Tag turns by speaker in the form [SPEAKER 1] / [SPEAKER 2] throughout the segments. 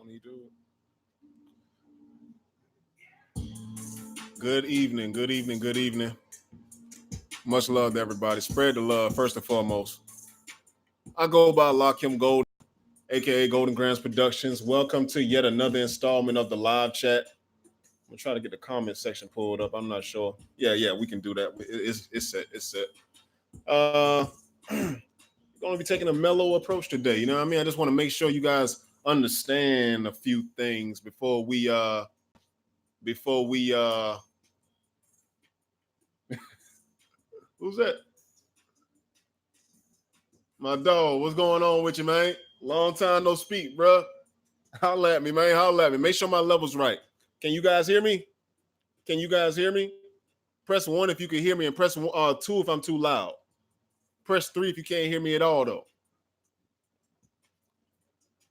[SPEAKER 1] Won't he do it? Good evening, good evening, good evening. Much love to everybody. Spread the love first and foremost. I go by Lakim Golden, aka Golden Gramz Productions. Welcome to yet another installment of the live chat. I'm gonna try to get the comment section pulled up. I'm not sure. Yeah, we can do that. It's set. It's set. Gonna be taking a mellow approach today. You know what I mean? I just want to make sure you guys understand a few things before we who's that? My dog, what's going on with you, man? Long time no speak, bro. Holla at me, man. Holla at me. Make sure my level's right. Can you guys hear me? Can you guys hear me? Press 1 if you can hear me, and press 2 if I'm too loud. Press 3 if you can't hear me at all, though.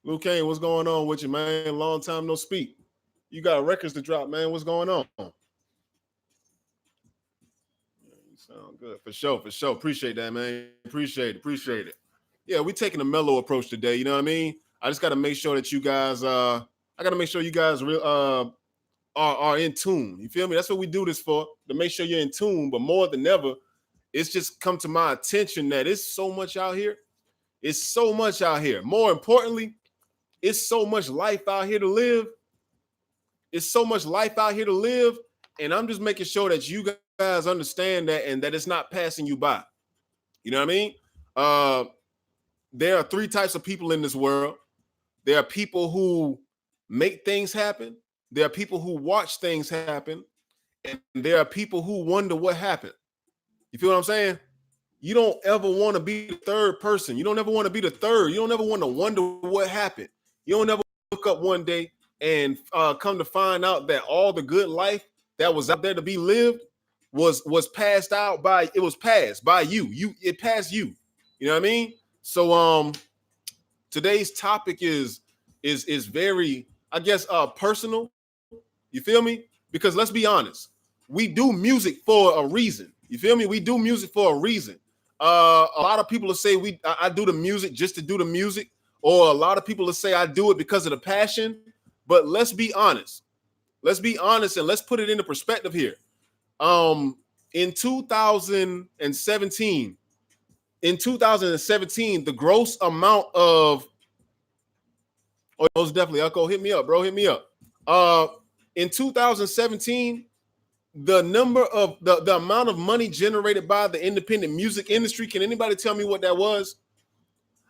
[SPEAKER 1] Lil Kane, what's going on with you, man? Long time no speak. You got records to drop, man. What's going on? Yeah, you sound good. For sure. Appreciate that, man. Appreciate it. Yeah, we're taking a mellow approach today. You know what I mean? I just got to make sure that you guys, are in tune. You feel me? That's what we do this for, to make sure you're in tune. But more than ever, it's just come to my attention that it's so much out here. It's so much out here. More importantly, it's so much life out here to live. It's so much life out here to live. And I'm just making sure that you guys understand that and that it's not passing you by. You know what I mean? There are 3 types of people in this world. There are people who make things happen. There are people who watch things happen. And there are people who wonder what happened. You feel what I'm saying? You don't ever want to be the third person. You don't ever want to be the third. You don't ever want to wonder what happened. You don't ever look up one day and come to find out that all the good life that was out there to be lived was passed by you. It passed you. You know what I mean? So today's topic is very, I guess, personal. You feel me? Because let's be honest, we do music for a reason. You feel me? We do music for a reason. A lot of people will say I do the music just to do the music, or a lot of people will say I do it because of the passion. But let's be honest. Let's be honest and let's put it into perspective here. In 2017, the gross amount of most definitely, Uncle, hit me up, bro. Hit me up. In 2017, the number of the amount of money generated by the independent music industry. Can anybody tell me what that was?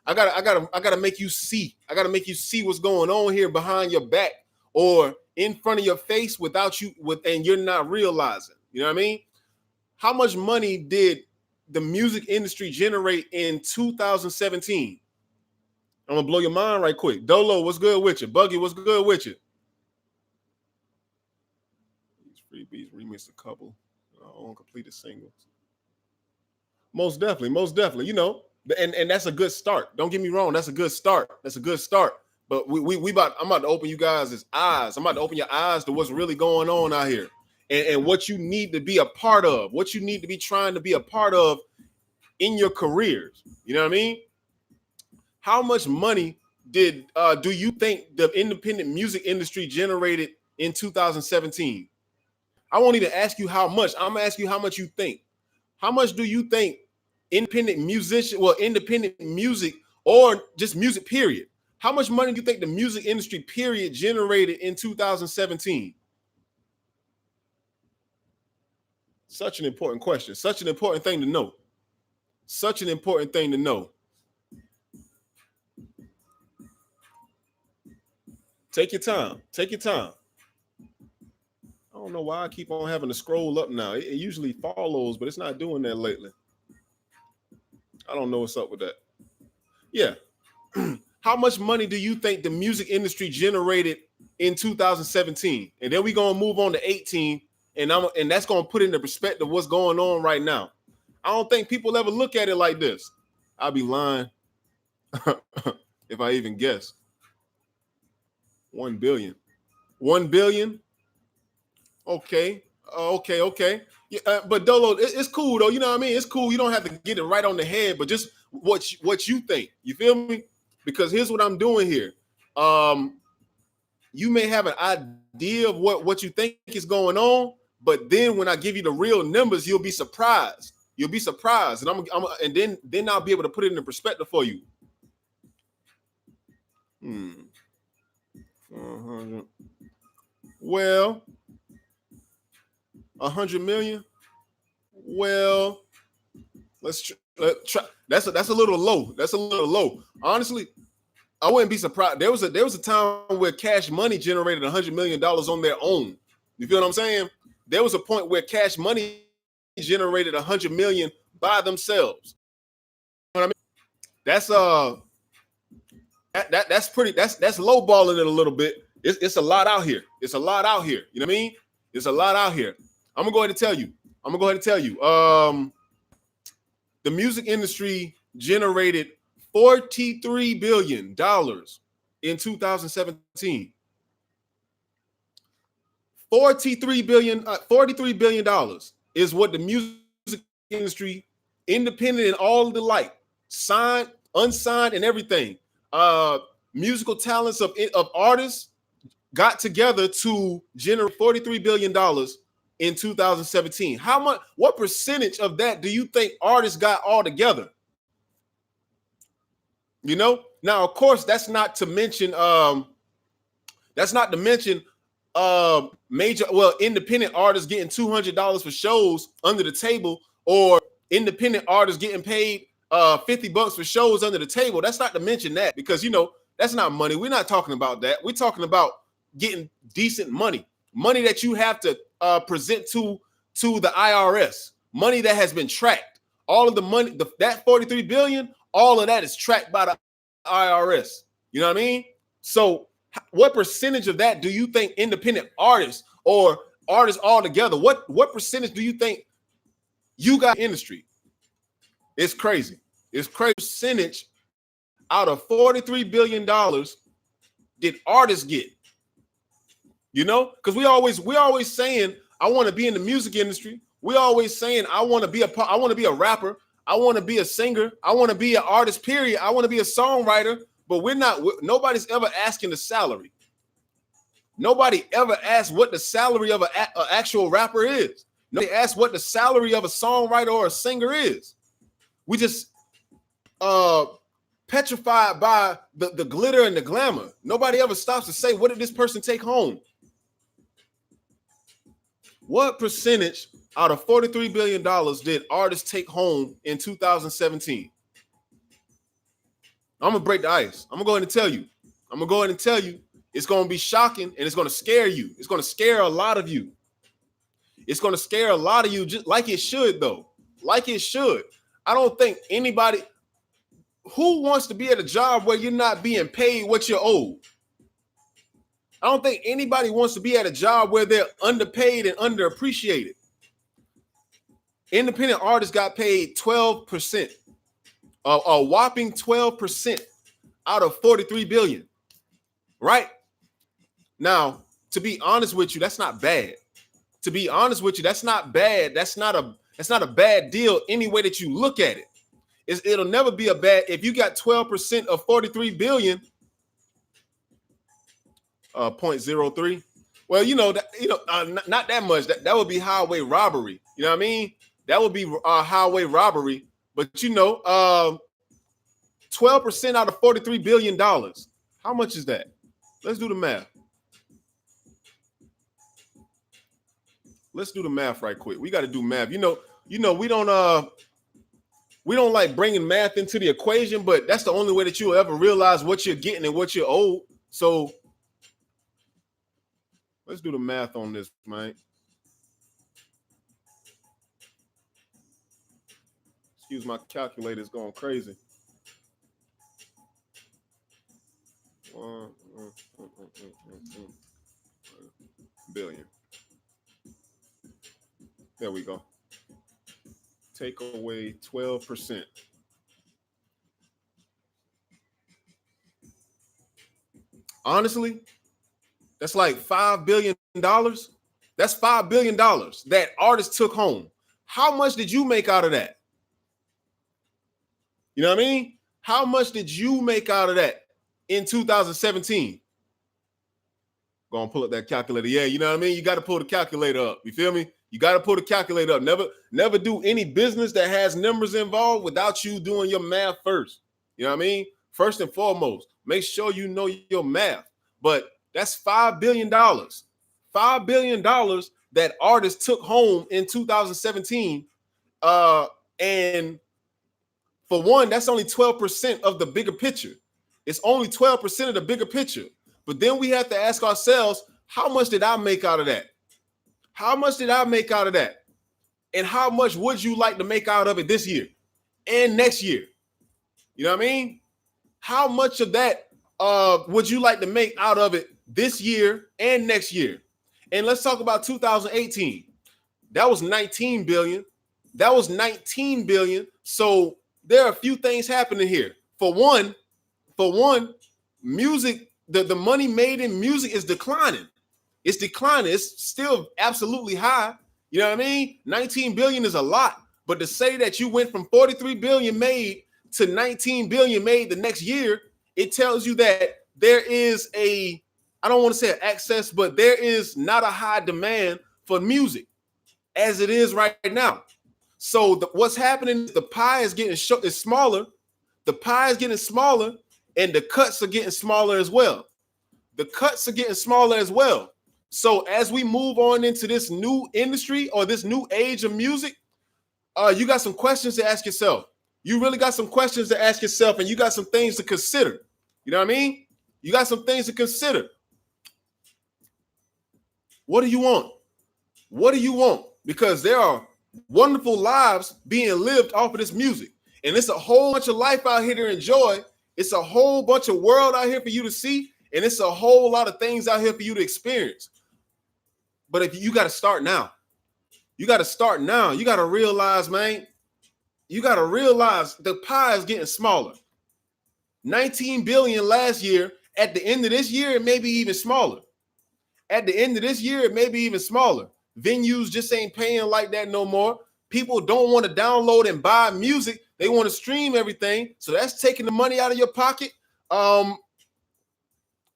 [SPEAKER 1] I gotta make you see. I gotta make you see what's going on here behind your back or in front of your face and you're not realizing. You know what I mean? How much money did the music industry generate in 2017? I'm gonna blow your mind right quick. Dolo, what's good with you? Buggy, what's good with you? These freebies remix a couple uncompleted singles. Most definitely. You know, and that's a good start. Don't get me wrong. That's a good start. But I'm about to open you guys' eyes. I'm about to open your eyes to what's really going on out here and what you need to be a part of, what you need to be trying to be a part of in your careers. You know what I mean? How much money do you think the independent music industry generated in 2017? I won't even ask you how much. I'm gonna ask you how much you think. How much do you think independent music or just music period? How much money do you think the music industry period generated in 2017? Such an important question. Such an important thing to know. Take your time. I don't know why I keep on having to scroll up now. It usually follows, but it's not doing that lately. I don't know what's up with that. Yeah. How much money do you think the music industry generated in 2017? And then we're going to move on to 18, and that's going to put into perspective what's going on right now. I don't think people ever look at it like this. I'll be lying if I even guess. 1 billion. 1 billion? Okay. Yeah, but Dolo, it's cool though. You know what I mean? It's cool. You don't have to get it right on the head, but just what you think. You feel me? Because here's what I'm doing here. you may have an idea of what you think is going on, but then when I give you the real numbers, you'll be surprised. You'll be surprised, and then I'll be able to put it in perspective for you. 400. Well, 100 million. Well, let's try. That's a little low. That's a little low. Honestly, I wouldn't be surprised. There was a time where Cash Money generated $100 million on their own. You feel what I'm saying? There was a point where Cash Money generated $100 million by themselves. You know what I mean? That's pretty. That's lowballing it a little bit. It's a lot out here. It's a lot out here. You know what I mean? It's a lot out here. I'm gonna go ahead and tell you. The music industry generated $43 billion in 2017. $43 billion is what the music industry, independent and all of the like, signed, unsigned, and everything. Musical talents of artists got together to generate $43 billion in 2017. What percentage of that do you think artists got all together? You know, now of course that's not to mention independent artists getting $200 for shows under the table, or independent artists getting paid $50 for shows under the table. That's not to mention that, because you know that's not money. We're not talking about that. We're talking about getting decent money that you have to present to the IRS, money that has been tracked. All of the money, that 43 billion, all of that is tracked by the IRS. You know what I mean? So what percentage of that do you think independent artists or artists all together, what percentage do you think you got in the industry? It's crazy. It's crazy. Percentage out of $43 billion did artists get? You know, because we always saying, I want to be in the music industry. We always saying, I want to be a rapper. I want to be a singer. I want to be an artist, period. I want to be a songwriter, but nobody's ever asking the salary. Nobody ever asks what the salary of an actual rapper is. Nobody asks what the salary of a songwriter or a singer is. We just petrified by the glitter and the glamour. Nobody ever stops to say, what did this person take home? What percentage out of $43 billion did artists take home in 2017? I'm going to break the ice. I'm going to go ahead and tell you. It's going to be shocking, and it's going to scare you. It's going to scare a lot of you. It's going to scare a lot of you, just like it should, though. Like it should. I don't think anybody who wants to be at a job where you're not being paid what you're owed. I don't think anybody wants to be at a job where they're underpaid and underappreciated. Independent artists got paid 12%, a whopping 12% out of 43 billion. Right? Now, to be honest with you, that's not bad. To be honest with you, that's not bad. That's not a bad deal any way that you look at it. It'll never be a bad. If you got 12% of 43 billion, 0.03. Well, not that much. That would be highway robbery. You know what I mean? That would be highway robbery. But 12% out of $43 billion. How much is that? Let's do the math. Let's do the math right quick. We got to do math. We don't like bringing math into the equation, but that's the only way that you'll ever realize what you're getting and what you're owed. So let's do the math on this, man. Excuse my calculator's going crazy. Billion. There we go. Take away 12%. Honestly, that's like $5 billion. That's $5 billion that artists took home. How much did you make out of that? You know what I mean? How much did you make out of that in 2017? Go and pull up that calculator. Yeah, you know what I mean? You got to pull the calculator up. You feel me? You got to pull the calculator up. Never do any business that has numbers involved without you doing your math first. You know what I mean? First and foremost, make sure you know your math. But that's $5 billion. $5 billion that artists took home in 2017. And for one, that's only 12% of the bigger picture. It's only 12% of the bigger picture. But then we have to ask ourselves, how much did I make out of that? How much did I make out of that? And how much would you like to make out of it this year and next year? You know what I mean? How much of that would you like to make out of it this year and next year? And let's talk about 2018. That was 19 billion. That was 19 billion. So there are a few things happening here. For one, music, the money made in music is declining. It's declining. It's still absolutely high. You know what I mean? 19 billion is a lot. But to say that you went from 43 billion made to 19 billion made the next year, it tells you that there is I don't want to say an excess, but there is not a high demand for music as it is right now. So what's happening is the pie is getting is smaller. The pie is getting smaller, and the cuts are getting smaller as well. The cuts are getting smaller as well. So as we move on into this new industry or this new age of music, you got some questions to ask yourself. You really got some questions to ask yourself, and you got some things to consider. You know what I mean? You got some things to consider. What do you want? What do you want? Because there are wonderful lives being lived off of this music. And it's a whole bunch of life out here to enjoy. It's a whole bunch of world out here for you to see. And it's a whole lot of things out here for you to experience. But if you got to start now, you got to start now. You got to realize, man, you got to realize the pie is getting smaller. 19 billion last year. At the end of this year, it may be even smaller. At the end of this year, it may be even smaller. Venues just ain't paying like that no more. People don't want to download and buy music. They want to stream everything. So that's taking the money out of your pocket. A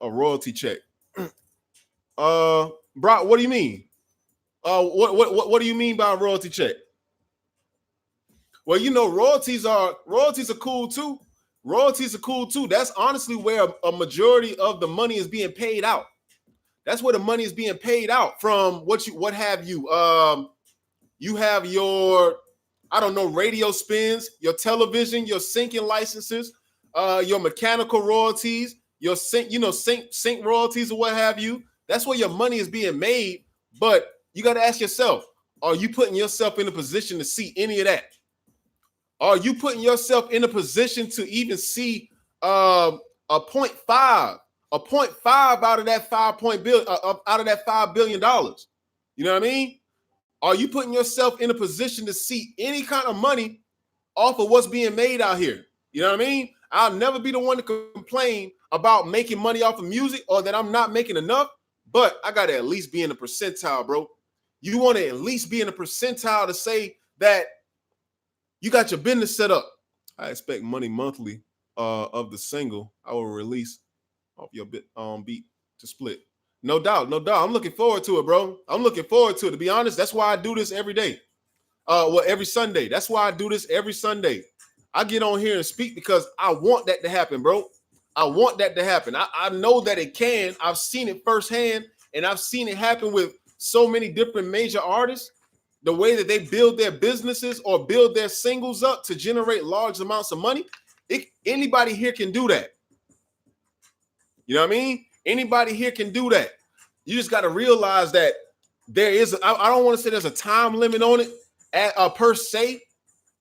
[SPEAKER 1] royalty check. Brock, what do you mean? What do you mean by a royalty check? Well, you know, royalties are cool too. Royalties are cool too. That's honestly where a majority of the money is being paid out. That's where the money is being paid out from. What have you? You have your, I don't know, radio spins, your television, your syncing licenses, your mechanical royalties, your sync royalties or what have you. That's where your money is being made. But you got to ask yourself, are you putting yourself in a position to see any of that? Are you putting yourself in a position to even see a 0.5 out of that $5 billion? You know what I mean? Are you putting yourself in a position to see any kind of money off of what's being made out here? You know what I mean? I'll never be the one to complain about making money off of music or that I'm not making enough, but I got to at least be in the percentile, bro. You want to at least be in the percentile to say that you got your business set up. I expect money monthly of the single I will release off your beat to split. No doubt. I'm looking forward to it, bro. I'm looking forward to it. To be honest, that's why I do this every day. Every Sunday. That's why I do this every Sunday. I get on here and speak because I want that to happen, bro. I want that to happen. I know that it can. I've seen it firsthand, and I've seen it happen with so many different major artists. The way that they build their businesses or build their singles up to generate large amounts of money. Anybody here can do that. You know what I mean? Anybody here can do that. You just got to realize that there is, I don't want to say there's a time limit on it per se,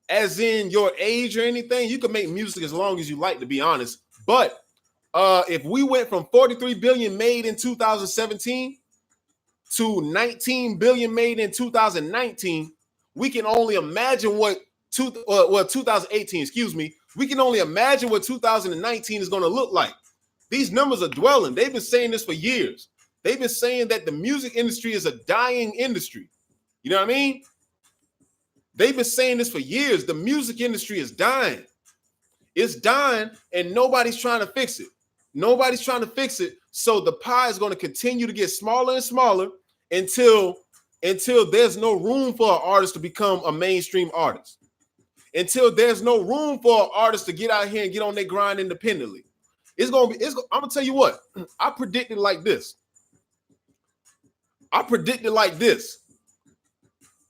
[SPEAKER 1] as in your age or anything. You can make music as long as you like, to be honest. But if we went from 43 billion made in 2017 to 19 billion made in 2019, we can only imagine what 2018, excuse me. We can only imagine what 2019 is going to look like. These numbers are dwelling. They've been saying this for years. They've been saying that the music industry is a dying industry. You know what I mean? They've been saying this for years. The music industry is dying. It's dying, and nobody's trying to fix it. Nobody's trying to fix it. So the pie is going to continue to get smaller and smaller until there's no room for an artist to become a mainstream artist. Until there's no room for an artist to get out here and get on their grind independently. I'm gonna tell you what, I predicted like this.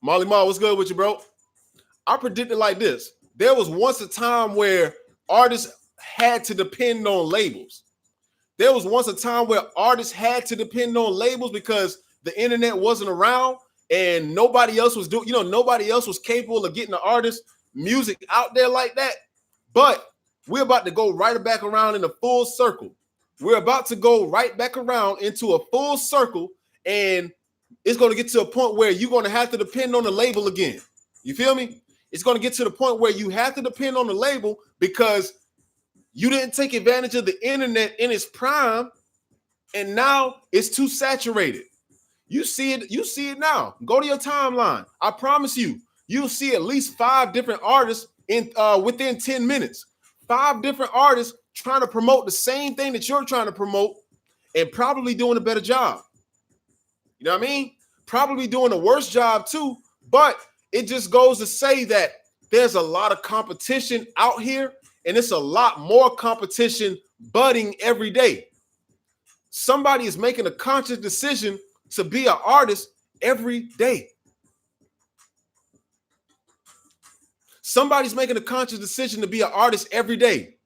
[SPEAKER 1] Molly Ma, what's good with you, bro? I predicted like this. There was once a time where artists had to depend on labels. There was once a time where artists had to depend on labels because the internet wasn't around and nobody else was doing, nobody else was capable of getting the artist music out there like that. But we're about to go right back around in a full circle. We're about to go right back around into a full circle, and it's going to get to a point where you're going to have to depend on the label again. You feel me? It's going to get to the point where you have to depend on the label because you didn't take advantage of the internet in its prime, and now it's too saturated. You see it now. Go to your timeline. I promise you, you'll see at least 5 different artists in within 10 minutes. 5 different artists trying to promote the same thing that you're trying to promote and probably doing a better job. You know what I mean? Probably doing a worse job too, but it just goes to say that there's a lot of competition out here, and it's a lot more competition budding every day. Somebody is making a conscious decision to be an artist every day. Somebody's making a conscious decision to be an artist every day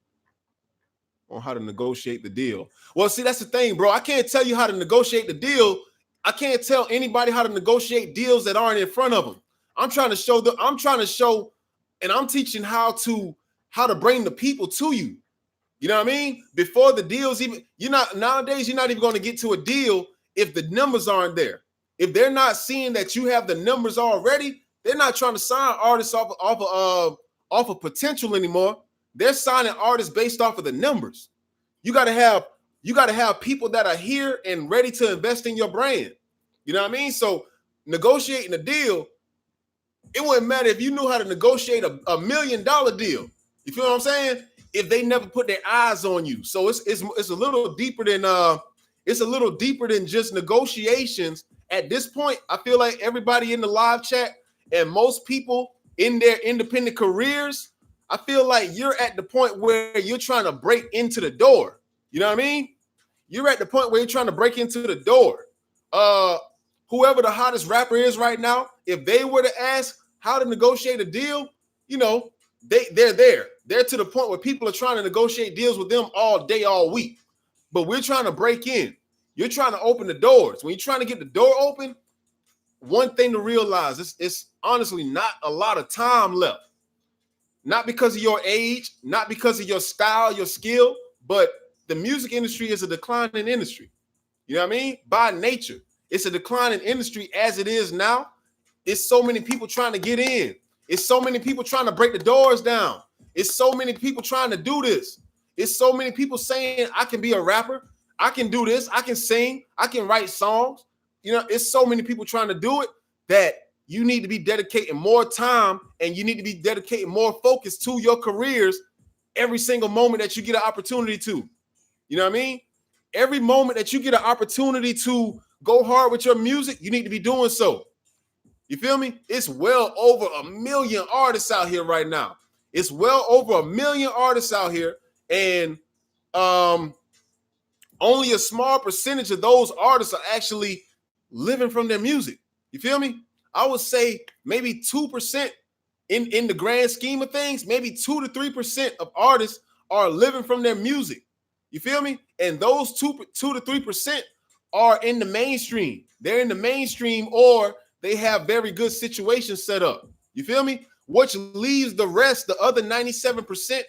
[SPEAKER 1] on how to negotiate the deal. Well, see, that's the thing, bro. I can't tell you how to negotiate the deal. I can't tell anybody how to negotiate deals that aren't in front of them. I'm trying to show, and I'm teaching how to bring the people to you. You know what I mean? Before the deals even, nowadays, you're not even going to get to a deal if the numbers aren't there. If they're not seeing that you have the numbers already, they're not trying to sign artists off of potential anymore. They're signing artists based off of the numbers. You got to have people that are here and ready to invest in your brand. You know what I mean? So negotiating a deal, it wouldn't matter if you knew how to negotiate a $1 million deal. You feel what I'm saying? If they never put their eyes on you. So it's a little deeper than just negotiations. At this point, I feel like everybody in the live chat and most people in their independent careers, I feel like you're at the point where you're trying to break into the door. You know what I mean? You're at the point where you're trying to break into the door. Whoever the hottest rapper is right now, if they were to ask how to negotiate a deal, they're there. They're to the point where people are trying to negotiate deals with them all day, all week. But we're trying to break in. You're trying to open the doors. When you're trying to get the door open, one thing to realize, it's honestly not a lot of time left. Not because of your age, not because of your style, your skill, but the music industry is a declining industry. You know what I mean? By nature, it's a declining industry as it is now. It's so many people trying to get in. It's so many people trying to break the doors down. It's so many people trying to do this. It's so many people saying, I can be a rapper. I can do this. I can sing. I can write songs. It's so many people trying to do it that you need to be dedicating more time and you need to be dedicating more focus to your careers every single moment that you get an opportunity to. You know what I mean? Every moment that you get an opportunity to go hard with your music, you need to be doing so. You feel me? It's well over 1 million artists out here right now. It's well over 1 million artists out here, and only a small percentage of those artists are actually living from their music. You feel me? I would say maybe 2% in the grand scheme of things, maybe 2 to 3% of artists are living from their music. You feel me? And those 2 to 3% are in the mainstream. They're in the mainstream, or they have very good situations set up. You feel me? Which leaves the rest, the other 97%,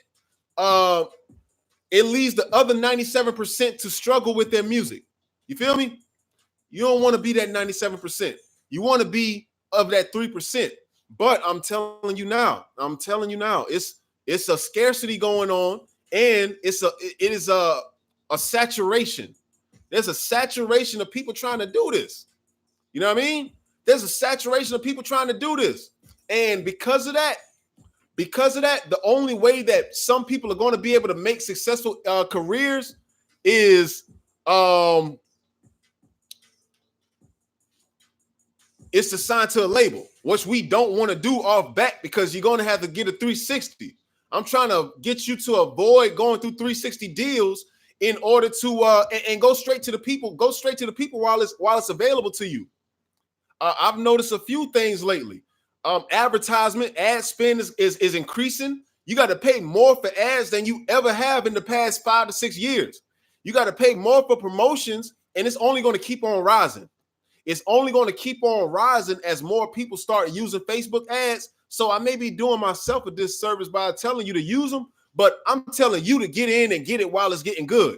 [SPEAKER 1] it leaves the other 97% to struggle with their music. You feel me? You don't want to be that 97%. You want to be of that 3%. But I'm telling you now, it's a scarcity going on, and it is a saturation. There's a saturation of people trying to do this. You know what I mean? There's a saturation of people trying to do this. And because of that, the only way that some people are going to be able to make successful careers is it's to sign to a label, which we don't want to do off back because you're going to have to get a 360. I'm trying to get you to avoid going through 360 deals in order to and go straight to the people. Go straight to the people while it's available to you. I've noticed a few things lately. Advertisement, ad spend is increasing. You got to pay more for ads than you ever have in the past 5 to 6 years. You got to pay more for promotions, and it's only going to keep on rising. It's only going to keep on rising as more people start using Facebook ads. So I may be doing myself a disservice by telling you to use them, but I'm telling you to get in and get it while it's getting good.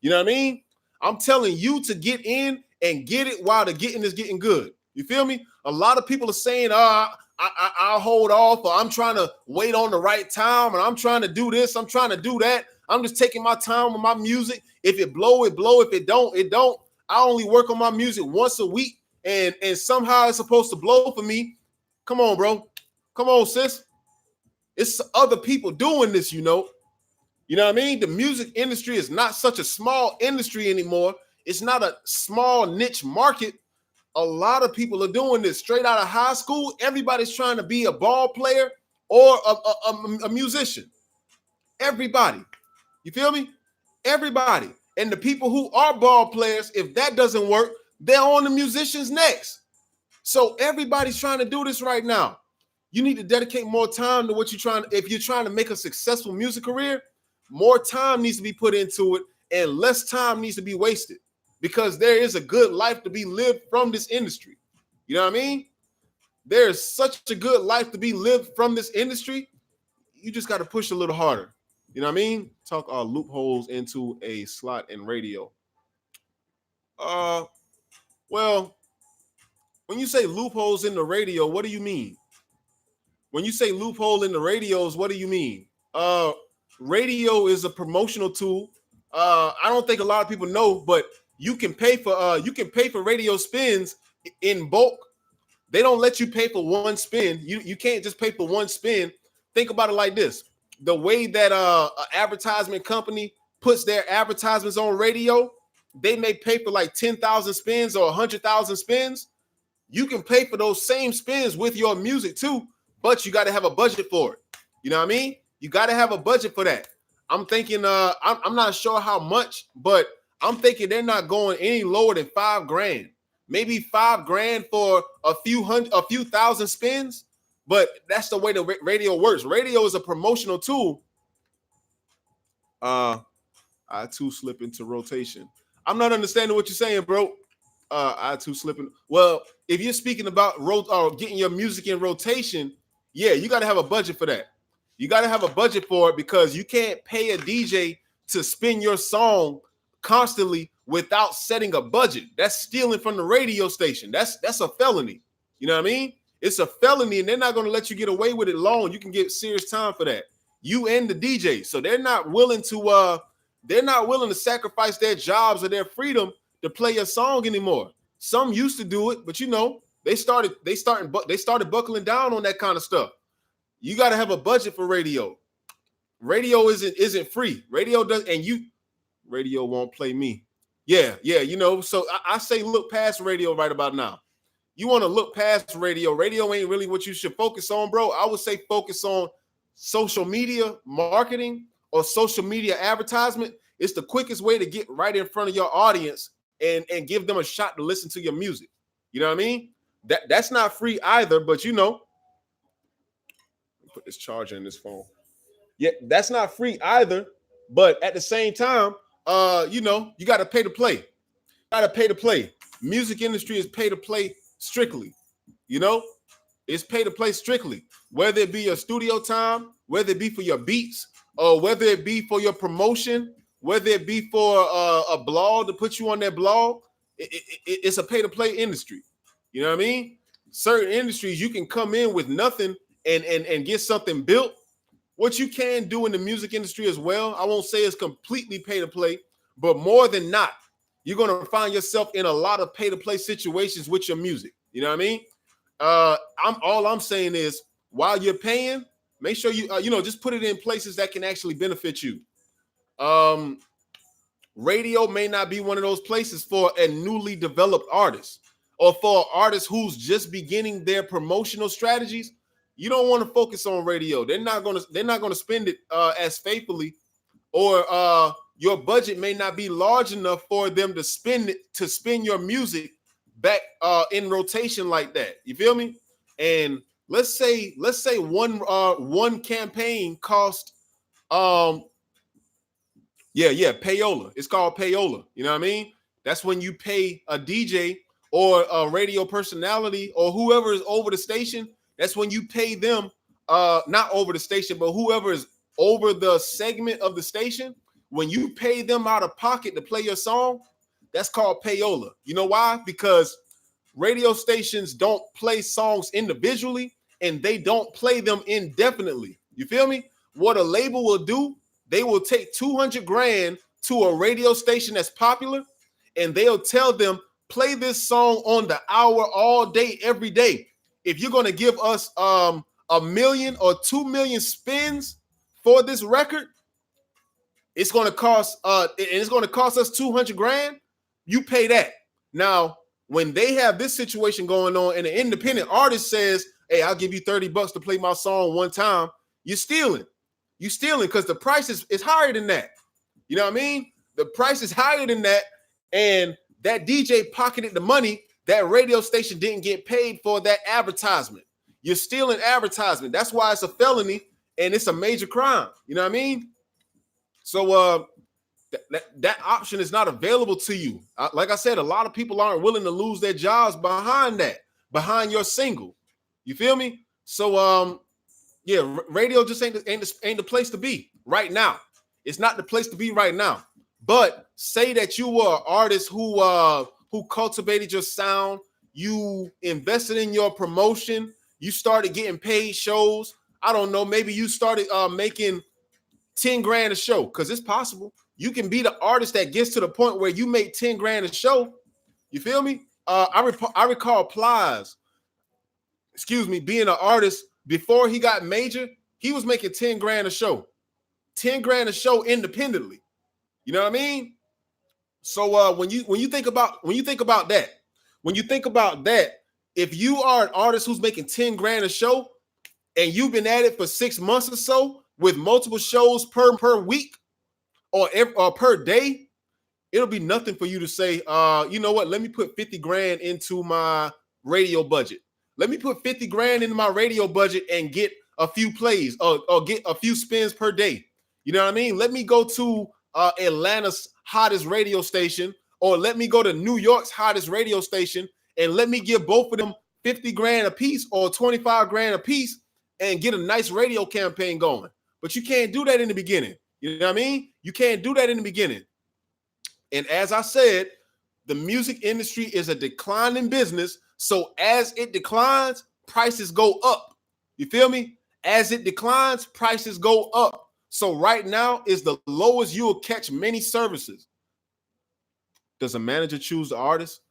[SPEAKER 1] You know what I mean? I'm telling you to get in and get it while the getting is getting good. You feel me? A lot of people are saying, I'll hold off, or I'm trying to wait on the right time, and I'm trying to do this, I'm trying to do that. I'm just taking my time with my music. If it blow, it blow. If it don't, it don't. I only work on my music once a week, and somehow it's supposed to blow for me. Come on, bro. Come on, sis. It's other people doing this, you know. You know what I mean? The music industry is not such a small industry anymore. It's not a small niche market. A lot of people are doing this straight out of high school. Everybody's trying to be a ball player or a musician. Everybody. You feel me? Everybody. And the people who are ball players, if that doesn't work, they're on the musicians next. So everybody's trying to do this right now. You need to dedicate more time to what you're trying. If you're trying to make a successful music career, more time needs to be put into it and less time needs to be wasted, because there is a good life to be lived from this industry. You know what I mean? There is such a good life to be lived from this industry. You just got to push a little harder. You know what I mean? Talk loopholes into a slot in radio. Well, when you say loopholes in the radio, what do you mean? When you say loophole in the radios, what do you mean? Radio is a promotional tool. I don't think a lot of people know, but you can pay for radio spins in bulk. They don't let you pay for one spin. You can't just pay for one spin. Think about it like this. The way that an advertisement company puts their advertisements on radio, they may pay for like 10,000 spins or 100,000 spins. You can pay for those same spins with your music too, but you got to have a budget for it. You know what I mean? You got to have a budget for that. I'm thinking, I'm not sure how much, but I'm thinking they're not going any lower than $5,000. Maybe $5,000 for a few thousand spins. But that's the way the radio works. Radio is a promotional tool. I too slip into rotation. I'm not understanding what you're saying, bro. I too slipping. Well, if you're speaking about getting your music in rotation, yeah, you got to have a budget for that. You got to have a budget for it, because you can't pay a DJ to spin your song constantly without setting a budget. That's stealing from the radio station. That's a felony. You know what I mean? It's a felony, and they're not going to let you get away with it long. You can get serious time for that. You and the DJ. So they're not willing to sacrifice their jobs or their freedom to play your song anymore. Some used to do it, but you know, they started buckling down on that kind of stuff. You got to have a budget for radio. Radio isn't free. Radio won't play me. Yeah, you know. So I say look past radio right about now. You want to look past radio. Radio ain't really what you should focus on, bro. I would say focus on social media marketing or social media advertisement. It's the quickest way to get right in front of your audience and give them a shot to listen to your music. You know what I mean? That's not free either, but you know, put this charger in this phone. Yeah, that's not free either, but at the same time, you know, you got to pay to play. Music industry is pay to play strictly. You know, it's pay to play strictly, whether it be your studio time, whether it be for your beats, or whether it be for your promotion, whether it be for a blog to put you on that blog. It's a pay to play industry. You know what I mean? Certain industries you can come in with nothing and get something built. What you can do in the music industry as well, I won't say it's completely pay to play, but more than not, you're going to find yourself in a lot of pay to play situations with your music. You know what I mean? All I'm saying is, while you're paying, make sure you just put it in places that can actually benefit you. Radio may not be one of those places for a newly developed artist or for an artist who's just beginning their promotional strategies. You don't want to focus on radio. They're not gonna spend it as faithfully, or your budget may not be large enough for them to spin your music back in rotation like that. You feel me? And let's say one campaign cost payola. It's called payola. You know what I mean? That's when you pay a DJ or a radio personality or whoever is over the station. That's when you pay them, not over the station, but whoever is over the segment of the station. When you pay them out of pocket to play your song, that's called payola. You know why? Because radio stations don't play songs individually and they don't play them indefinitely. You feel me? What a label will do, they will take 200 grand to a radio station that's popular and they'll tell them, play this song on the hour all day, every day. If you're going to give us a million or 2 million spins for this record, it's going to cost us 200 grand. You pay that. Now, when they have this situation going on and an independent artist says, hey, I'll give you $30 to play my song one time, you're stealing. You're stealing because the price is higher than that. You know what I mean? The price is higher than that. And that DJ pocketed the money. That radio station didn't get paid for that advertisement. You're stealing advertisement. That's why it's a felony and it's a major crime. You know what I mean? So that option is not available to you. Like I said, a lot of people aren't willing to lose their jobs behind your single. You feel me? So radio just ain't the place to be right now. It's not the place to be right now. But say that you were an artist who cultivated your sound, you invested in your promotion, you started getting paid shows. I don't know, maybe you started making 10 grand a show, because it's possible. You can be the artist that gets to the point where you make 10 grand a show. You feel me? I recall Plies, being an artist before he got major. He was making 10 grand a show, 10 grand a show independently. You know what I mean? So when you think about that, if you are an artist who's making 10 grand a show and you've been at it for 6 months or so with multiple shows per week or per day, it'll be nothing for you to say, you know what, let me put 50 grand into my radio budget. Let me put 50 grand into my radio budget and get a few plays or get a few spins per day. You know what I mean? Let me go to Atlanta's hottest radio station, or let me go to New York's hottest radio station and let me give both of them 50 grand a piece or 25 grand a piece and get a nice radio campaign going. But you can't do that in the beginning. You know what I mean? You can't do that in the beginning. And as I said, the music industry is a declining business. So as it declines, prices go up. You feel me? As it declines, prices go up. So right now is the lowest you will catch many services. Does a manager choose the artist?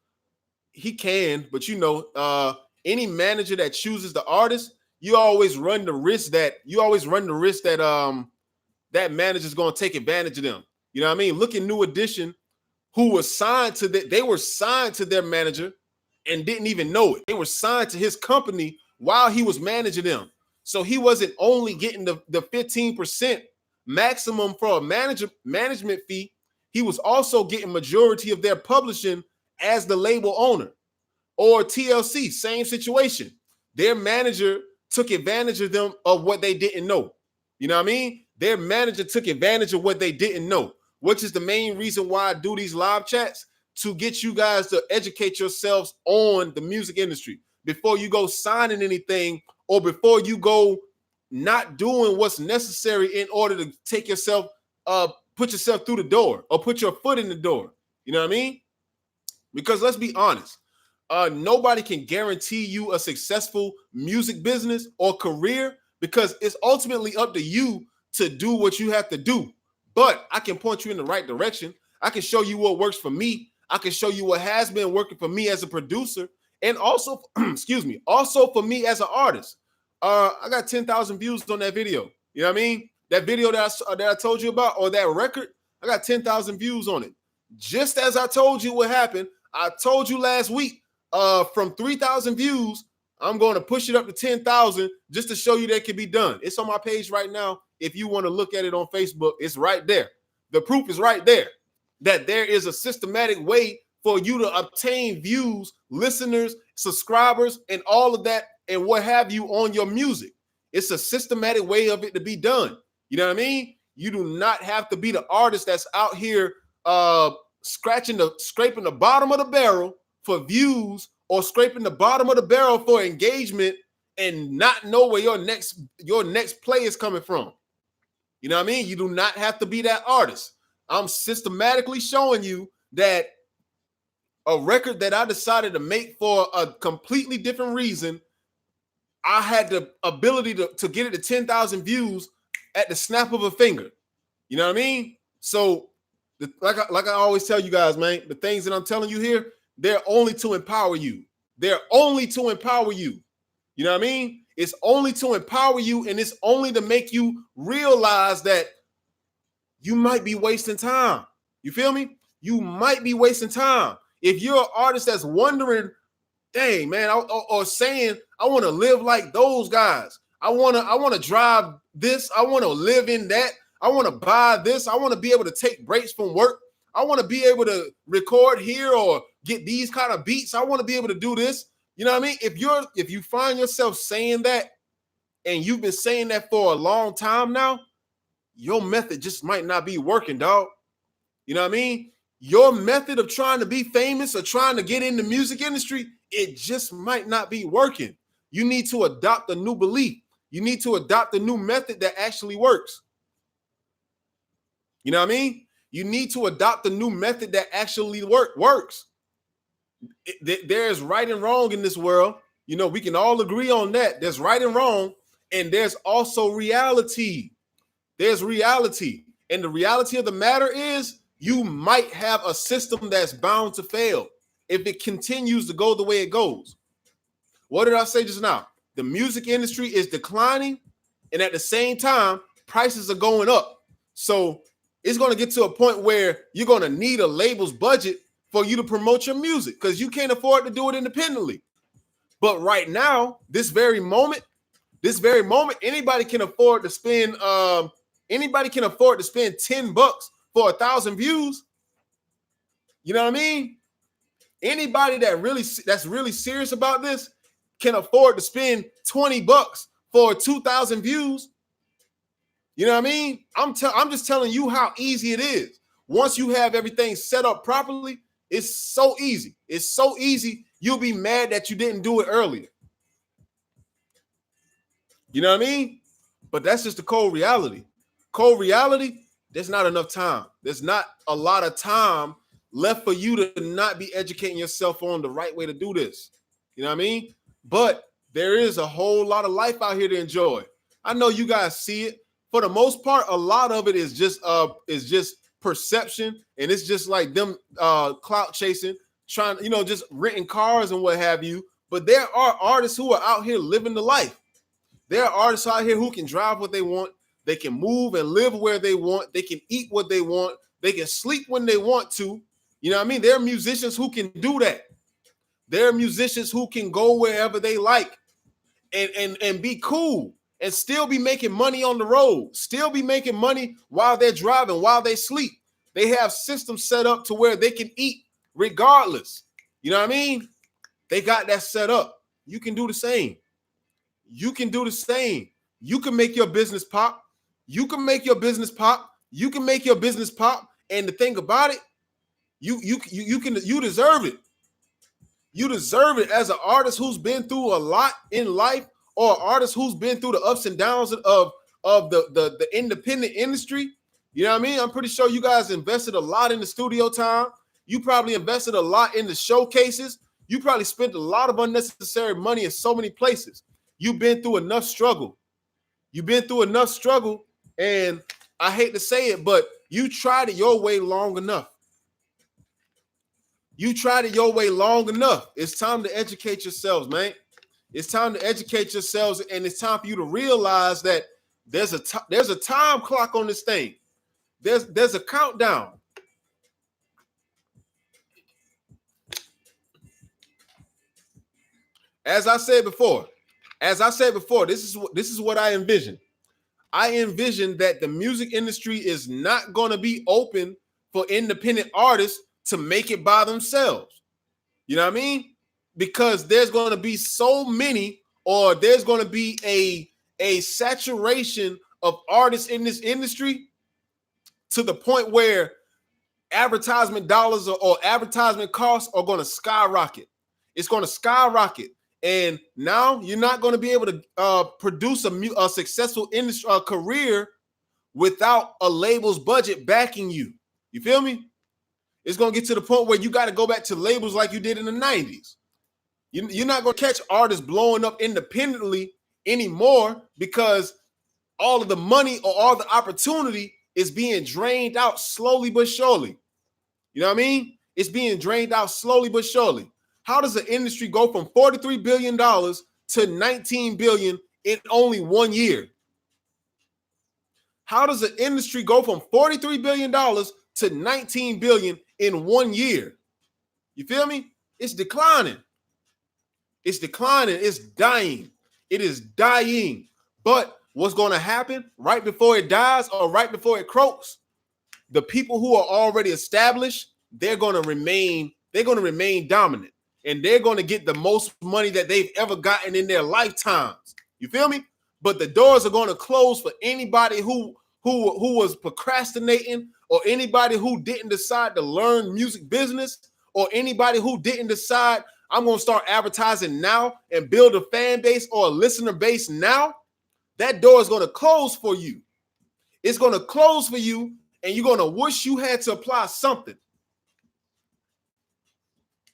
[SPEAKER 1] He can, but any manager that chooses the artist, you always run the risk that that manager is going to take advantage of them. You know what I mean? Look at New Edition, who was signed to they were signed to their manager and didn't even know it. They were signed to his company while he was managing them. So he wasn't only getting the 15% maximum for a management fee, he was also getting majority of their publishing as the label owner. Or TLC, same situation. Their manager took advantage of them of what they didn't know. You know what I mean? Their manager took advantage of what they didn't know, which is the main reason why I do these live chats, to get you guys to educate yourselves on the music industry before you go signing anything, or before you go not doing what's necessary in order to take yourself, put yourself through the door or put your foot in the door. You know what I mean? Because let's be honest, nobody can guarantee you a successful music business or career, because it's ultimately up to you to do what you have to do. But I can point you in the right direction. I can show you what works for me. I can show you what has been working for me as a producer, and also, also for me as an artist. I got 10,000 views on that video. You know what I mean? That video that I told you about, or that record, I got 10,000 views on it. Just as I told you what happened, I told you last week, from 3,000 views, I'm going to push it up to 10,000 just to show you that it can be done. It's on my page right now. If you want to look at it on Facebook, it's right there. The proof is right there that there is a systematic way for you to obtain views, listeners, subscribers, and all of that and what have you on your music. It's a systematic way of it to be done. You know what I mean? You do not have to be the artist that's out here scraping the bottom of the barrel for views or scraping the bottom of the barrel for engagement and not know where your next play is coming from. You know what I mean? You do not have to be that artist. I'm systematically showing you that a record that I decided to make for a completely different reason, I had the ability to get it to 10,000 views at the snap of a finger. You know what I mean? So, like I always tell you guys, man, the things that I'm telling you here, they're only to empower you. They're only to empower you. You know what I mean? It's only to empower you, and it's only to make you realize that you might be wasting time. You feel me? You might be wasting time. If you're an artist that's wondering, dang, man, or saying, I want to live like those guys. I want to drive this. I want to live in that. I want to buy this. I want to be able to take breaks from work. I want to be able to record here or get these kind of beats. I want to be able to do this. You know what I mean? If you find yourself saying that and you've been saying that for a long time now, your method just might not be working, dog. You know what I mean? Your method of trying to be famous or trying to get in the music industry, it just might not be working. You need to adopt a new belief. You need to adopt a new method that actually works. You know what I mean? You need to adopt a new method that actually works. There's right and wrong in this world. You know, we can all agree on that. There's right and wrong, and there's also reality. There's reality. And the reality of the matter is you might have a system that's bound to fail if it continues to go the way it goes. What did I say just now? The music industry is declining, and at the same time, prices are going up. So it's going to get to a point where you're going to need a label's budget for you to promote your music because you can't afford to do it independently. But right now, this very moment, anybody can afford to spend $10 for 1,000 views. You know what I mean? Anybody that's really serious about this can afford to spend $20 for 2,000 views. You know what I mean? I'm just telling you how easy it is. Once you have everything set up properly, it's so easy. It's so easy. You'll be mad that you didn't do it earlier. You know what I mean? But that's just the cold reality. Cold reality, there's not enough time. There's not a lot of time left for you to not be educating yourself on the right way to do this. You know what I mean? But there is a whole lot of life out here to enjoy. I know you guys see it. For the most part, a lot of it is just perception, and it's just like them clout chasing, trying, just renting cars and what have you. But there are artists who are out here living the life. There are artists out here who can drive what they want. They can move and live where they want. They can eat what they want. They can sleep when they want to. You know what I mean? There are musicians who can do that. There are musicians who can go wherever they like and be cool and still be making money on the road, still be making money while they're driving, while they sleep. They have systems set up to where they can eat regardless. You know what I mean? They got that set up. You can do the same. You can do the same. You can make your business pop. You can make your business pop. You can make your business pop. And the thing about it, you deserve it. You deserve it as an artist who's been through a lot in life, or an artist who's been through the ups and downs of the independent industry. You know what I mean? I'm pretty sure you guys invested a lot in the studio time. You probably invested a lot in the showcases. You probably spent a lot of unnecessary money in so many places. You've been through enough struggle. You've been through enough struggle, and I hate to say it, but you tried it your way long enough. You tried it your way long enough. It's time to educate yourselves, man. It's time to educate yourselves, and it's time for you to realize that there's a time clock on this thing. There's a countdown. As I said before, this is what I envision. I envision that the music industry is not going to be open for independent artists to make it by themselves. You know what I mean? Because there's going to be so many, or there's going to be a saturation of artists in this industry to the point where advertisement dollars or advertisement costs are going to skyrocket. It's going to skyrocket. And now you're not going to be able to produce a successful industry career without a label's budget backing you. You feel me? It's going to get to the point where you got to go back to labels like you did in the 90s. You're not going to catch artists blowing up independently anymore because all of the money or all the opportunity is being drained out slowly but surely. You know what I mean? It's being drained out slowly but surely. How does the industry go from $43 billion to $19 billion in only 1 year? How does the industry go from $43 billion to $19 billion in 1 year? You feel me? It's declining. It's declining. It's dying. It is dying. But what's going to happen right before it dies or right before it croaks? The people who are already established, they're going to remain dominant. And they're going to get the most money that they've ever gotten in their lifetimes. You feel me? But the doors are going to close for anybody who was procrastinating, or anybody who didn't decide to learn music business, or anybody who didn't decide I'm going to start advertising now and build a fan base or a listener base now. That door is going to close for you. It's going to close for you, and you're going to wish you had to apply something.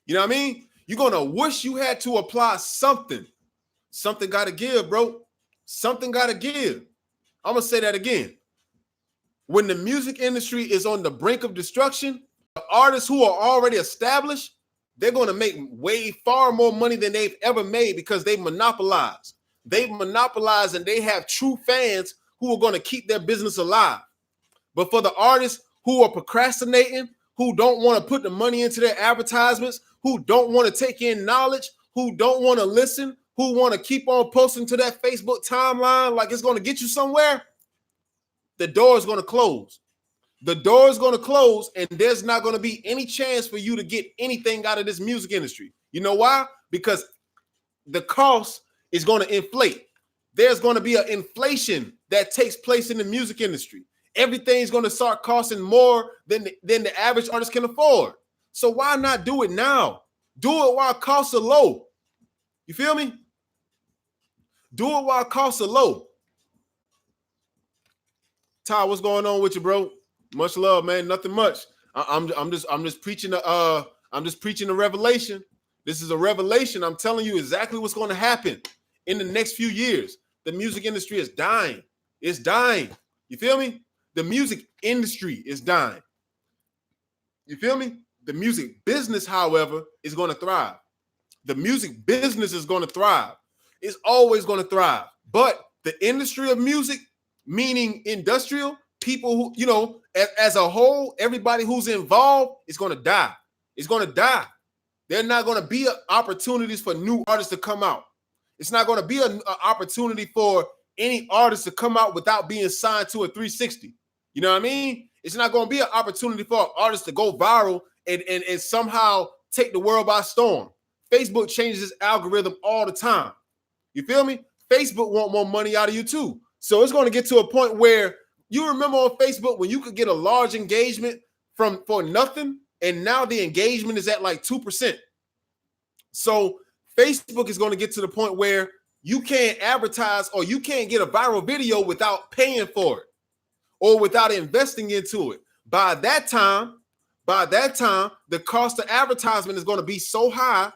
[SPEAKER 1] You know what I mean? You're going to wish you had to apply something. Something got to give, bro. Something got to give. I'm going to say that again. When the music industry is on the brink of destruction, the artists who are already established, they're going to make way far more money than they've ever made because they monopolize. They've monopolized, and they have true fans who are going to keep their business alive. But for the artists who are procrastinating, who don't want to put the money into their advertisements, who don't want to take in knowledge, who don't want to listen, who want to keep on posting to that Facebook timeline like it's going to get you somewhere, the door is going to close. The door is going to close, and there's not going to be any chance for you to get anything out of this music industry. You know why? Because the cost is going to inflate. There's going to be an inflation that takes place in the music industry. Everything's going to start costing more than the average artist can afford. So why not do it now? Do it while costs are low. You feel me? Do it while costs are low. Ty, what's going on with you, bro? Much love, man. Nothing much. I'm just preaching the revelation. This is a revelation. I'm telling you exactly what's going to happen in the next few years. The music industry is dying. It's dying. You feel me? The music industry is dying. You feel me? The music business, however, is going to thrive. The music business is going to thrive. It's always going to thrive. But the industry of music, meaning industrial, people who, as a whole, everybody who's involved is going to die. It's going to die. There are not going to be opportunities for new artists to come out. It's not going to be an opportunity for any artist to come out without being signed to a 360. You know what I mean? It's not going to be an opportunity for an artist to go viral and somehow take the world by storm. Facebook changes its algorithm all the time. You feel me? Facebook want more money out of you too. So it's going to get to a point where you remember on Facebook when you could get a large engagement for nothing, and now the engagement is at like 2%. So Facebook is going to get to the point where you can't advertise or you can't get a viral video without paying for it or without investing into it. By that time, the cost of advertisement is going to be so high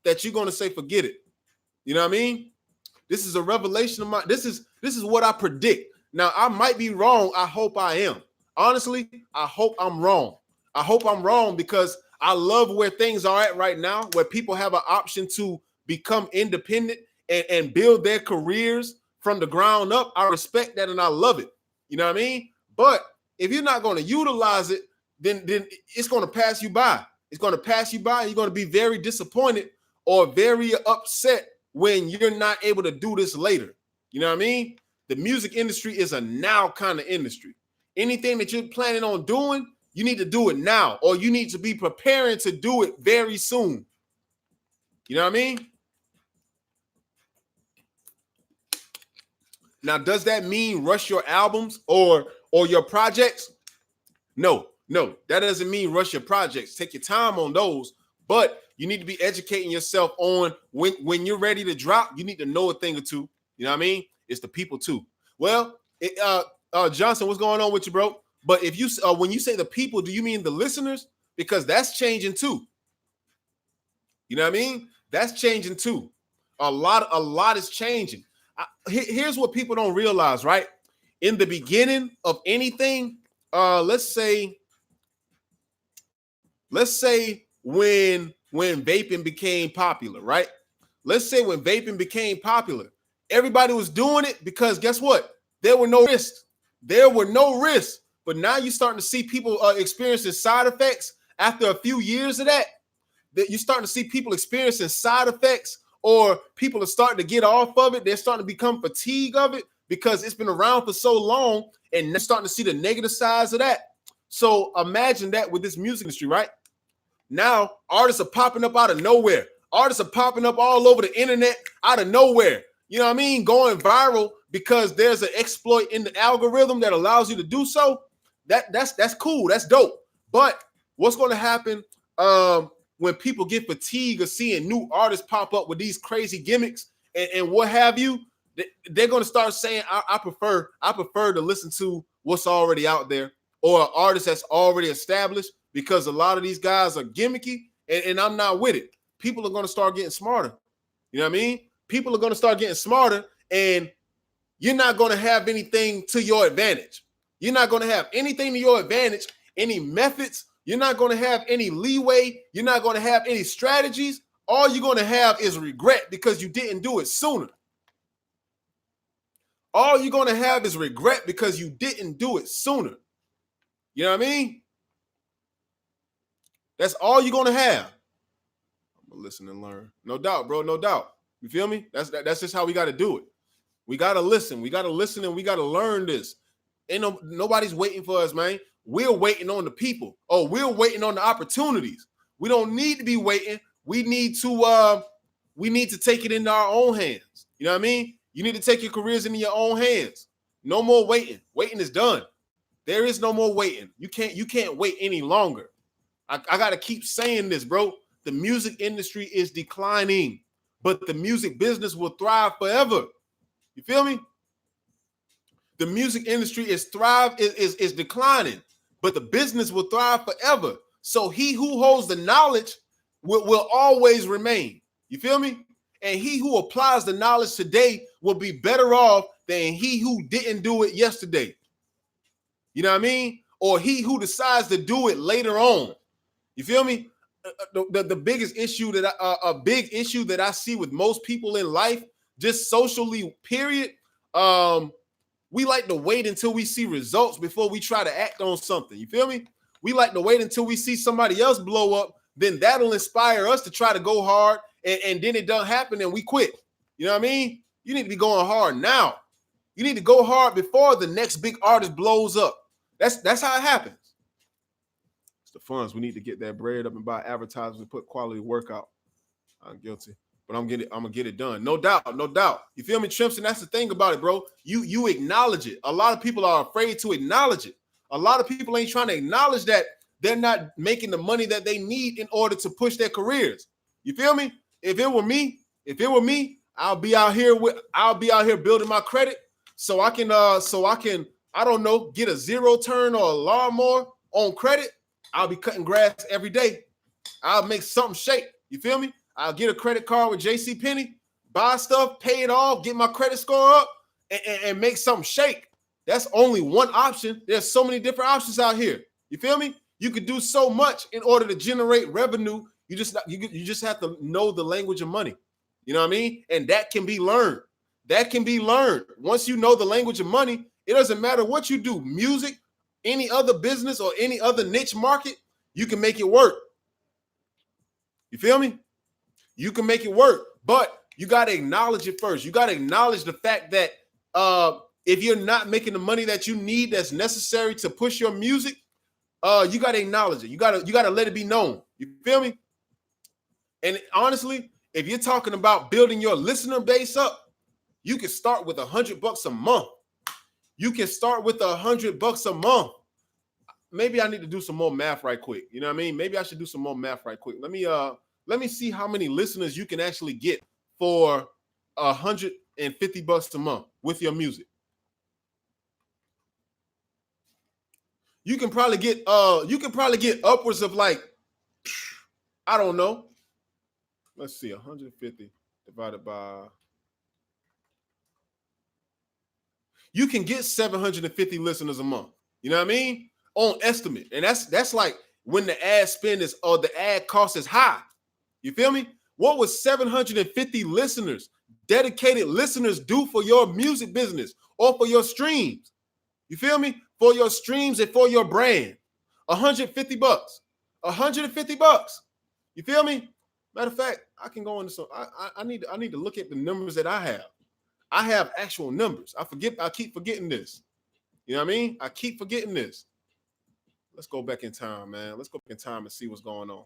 [SPEAKER 1] that you're going to say, forget it. You know what I mean? This is a revelation of mine. This is what I predict. Now, I might be wrong. I hope I am. Honestly, I hope I'm wrong. I hope I'm wrong because I love where things are at right now, where people have an option to become independent and build their careers from the ground up. I respect that and I love it. You know what I mean? But If you're not going to utilize it, then it's going to pass you by. It's going to pass you by. You're going to be very disappointed or very upset when you're not able to do this later. You know what I mean? The music industry is a now kind of industry. Anything that you're planning on doing, you need to do it now, or you need to be preparing to do it very soon. You know what I mean? Now, does that mean rush your albums or your projects? No, that doesn't mean rush your projects. Take your time on those, but you need to be educating yourself on when you're ready to drop. You need to know a thing or two. You know what I mean? It's the people too. Well, Johnson, what's going on with you, bro? But if you when you say the people, do you mean the listeners? Because that's changing too. You know what I mean? That's changing too. A lot is changing. Here's what people don't realize, right? In the beginning of anything, let's say when vaping became popular, right? Let's say when vaping became popular, everybody was doing it because guess what? There were no risks. But now you're starting to see people experiencing side effects after a few years of that. That you're starting to see people experiencing side effects, or people are starting to get off of it. They're starting to become fatigued of it because it's been around for so long, and they're starting to see the negative sides of that. So imagine that with this music industry, right? Now artists are popping up out of nowhere. Artists are popping up all over the internet out of nowhere. You know what I mean? Going viral because there's an exploit in the algorithm that allows you to do so. That's cool. That's dope. But what's going to happen when people get fatigued of seeing new artists pop up with these crazy gimmicks and what have you? They're going to start saying, I prefer to listen to what's already out there, or an artist that's already established, because a lot of these guys are gimmicky and I'm not with it. People are going to start getting smarter. You know what I mean? People are going to start getting smarter, and you're not going to have anything to your advantage. You're not going to have anything to your advantage, any methods. You're not going to have any leeway. You're not going to have any strategies. All you're going to have is regret because you didn't do it sooner. All you're going to have is regret because you didn't do it sooner. You know what I mean? That's all you're going to have. I'm going to listen and learn. No doubt, bro. No doubt. You feel me? That's just how we got to do it. We got to listen. We got to listen, and we got to learn this. Nobody's waiting for us, man. We're waiting on the people. Oh, we're waiting on the opportunities. We don't need to be waiting. We need to take it into our own hands. You know what I mean? You need to take your careers into your own hands. No more waiting. Waiting is done. There is no more waiting. You can't wait any longer. I got to keep saying this, bro. The music industry is declining, but the music business will thrive forever. You feel me? The music industry is declining, but the business will thrive forever. So he who holds the knowledge will always remain. You feel me? And he who applies the knowledge today will be better off than he who didn't do it yesterday. You know what I mean? Or he who decides to do it later on. You feel me? The biggest issue a big issue that I see with most people in life, just socially, period. We like to wait until we see results before we try to act on something. You feel me? We like to wait until we see somebody else blow up. Then that'll inspire us to try to go hard. And then it doesn't happen and we quit. You know what I mean? You need to be going hard now. You need to go hard before the next big artist blows up. That's how it happens. It's the funds. We need to get that bread up and buy advertisers and put quality work out. I'm guilty. But I'm gonna get it done. No doubt, no doubt. You feel me, Trimpson? That's the thing about it, bro. You acknowledge it. A lot of people are afraid to acknowledge it. A lot of people ain't trying to acknowledge that they're not making the money that they need in order to push their careers. You feel me? If it were me, I'll be out here building my credit so I can I don't know, get a zero turn or a lawnmower on credit. I'll be cutting grass every day. I'll make something shake. You feel me? I'll get a credit card with JCPenney, buy stuff, pay it off, get my credit score up, and make something shake. That's only one option. There's so many different options out here. You feel me? You could do so much in order to generate revenue. You just have to know the language of money. You know what I mean? And that can be learned. That can be learned. Once you know the language of money, it doesn't matter what you do. Music, any other business or any other niche market, you can make it work. You feel me? You can make it work, but you got to acknowledge it first. You got to acknowledge the fact that if you're not making the money that you need, that's necessary to push your music, you got to acknowledge it. You got to let it be known. You feel me? And honestly, if you're talking about building your listener base up, you can start with $100 a month. You can start with $100 a month. Maybe I need to do some more math right quick. You know what I mean? Maybe I should do some more math right quick. Let me see how many listeners you can actually get for $150 a month with your music. You can probably get upwards of like, I don't know. Let's see, 150 divided by. You can get 750 listeners a month. You know what I mean? On estimate. And that's like when the ad spend is or the ad cost is high. You feel me? What would 750 listeners, dedicated listeners, do for your music business or for your streams? You feel me? For your streams and for your brand. $150. $150. You feel me? Matter of fact, I can go into some. I need to look at the numbers that I have. I have actual numbers. I keep forgetting this. You know what I mean? I keep forgetting this. Let's go back in time, man. Let's go back in time and see what's going on.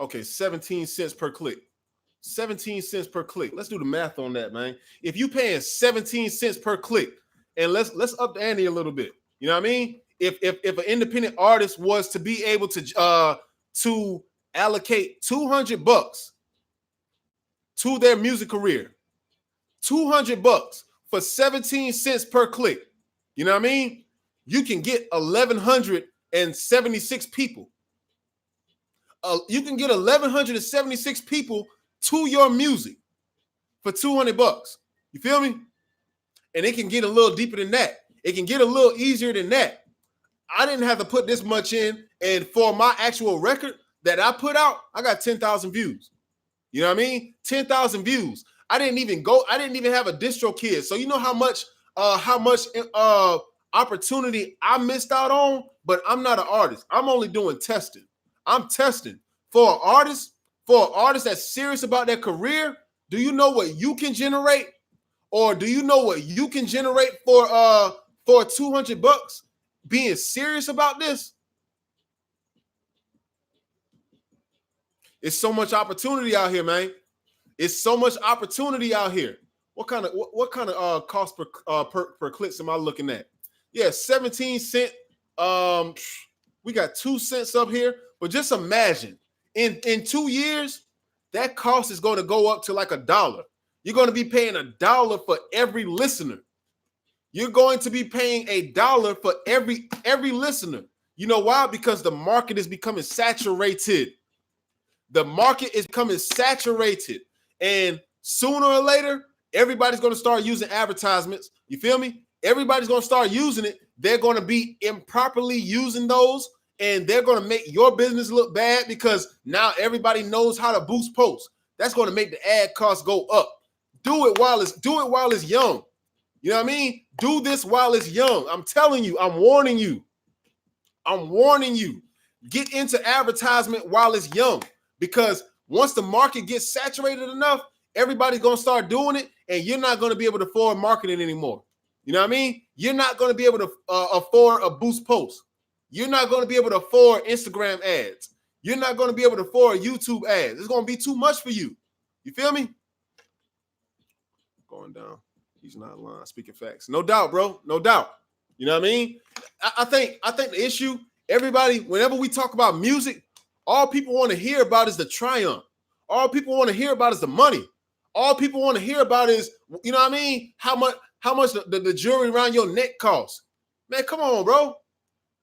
[SPEAKER 1] Okay, 17 cents per click. 17 cents per click. Let's do the math on that, man. If you paying 17 cents per click, and let's up the ante a little bit. You know what I mean? If an independent artist was to be able to allocate $200 to their music career, $200 for 17 cents per click. You know what I mean? You can get 1,176 people. You can get 1,176 people to your music for $200. You feel me? And it can get a little deeper than that. It can get a little easier than that. I didn't have to put this much in, and for my actual record that I put out, I got 10,000 views. You know what I mean? 10,000 views. I didn't even have a distro kid. So you know how much opportunity I missed out on, but I'm not an artist. I'm only doing testing. I'm testing for an artist that's serious about their career. Do you know what you can generate? Or do you know what you can generate for $200 being serious about this? It's so much opportunity out here, man. It's so much opportunity out here. What kind of cost per clicks am I looking at? Yeah, 17 cent. We got 2 cents up here, but just imagine in 2 years that cost is going to go up to like $1. You're going to be paying $1 for every listener. You're going to be paying $1 for every listener. You know why? Because the market is becoming saturated. The market is becoming saturated. And sooner or later, everybody's going to start using advertisements. You feel me? Everybody's going to start using it. They're going to be improperly using those, and they're going to make your business look bad because now everybody knows how to boost posts. That's going to make the ad costs go up. Do it while it's young. You know what I mean? Do this while it's young. I'm telling you, I'm warning you. Get into advertisement while it's young, because once the market gets saturated enough, everybody's going to start doing it, and you're not going to be able to afford marketing anymore. You know what I mean? You're not going to be able to afford a boost post. You're not going to be able to afford Instagram ads. You're not going to be able to afford YouTube ads. It's going to be too much for you. You feel me? Going down. He's not lying. Speaking facts. No doubt, bro. No doubt. You know what I mean? I think the issue, everybody, whenever we talk about music, all people want to hear about is the triumph. All people want to hear about is the money. All people want to hear about is, you know what I mean? How much the jewelry around your neck costs. Man, come on, bro.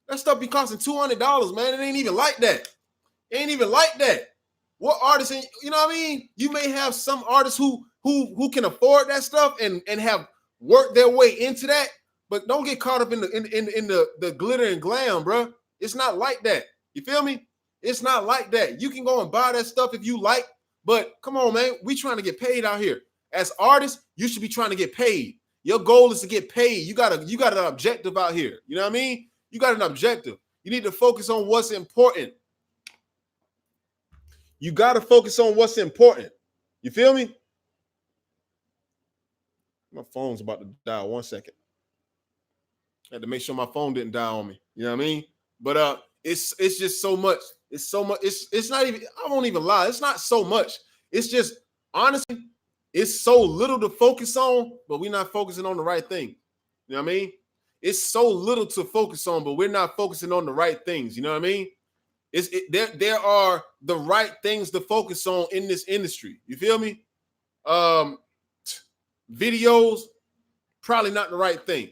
[SPEAKER 1] That stuff be costing $200, man. It ain't even like that. It ain't even like that. What artists, you know what I mean? You may have some artists who can afford that stuff and have worked their way into that, but don't get caught up in the glitter and glam, bro. It's not like that. You feel me? It's not like that. You can go and buy that stuff if you like, but come on, man. We trying to get paid out here. As artists, you should be trying to get paid. Your goal is to get paid. You got an objective out here. You know what I mean? You got an objective. You need to focus on what's important. You got to focus on what's important. You feel me? My phone's about to die. 1 second. I had to make sure my phone didn't die on me. You know what I mean? But it's just so much. It's so much. It's not even, I won't even lie. It's not so much. It's just, honestly, it's so little to focus on, but we're not focusing on the right thing. You know what I mean? It's so little to focus on, but we're not focusing on the right things. You know what I mean? There are the right things to focus on in this industry. You feel me? Videos, probably not the right thing.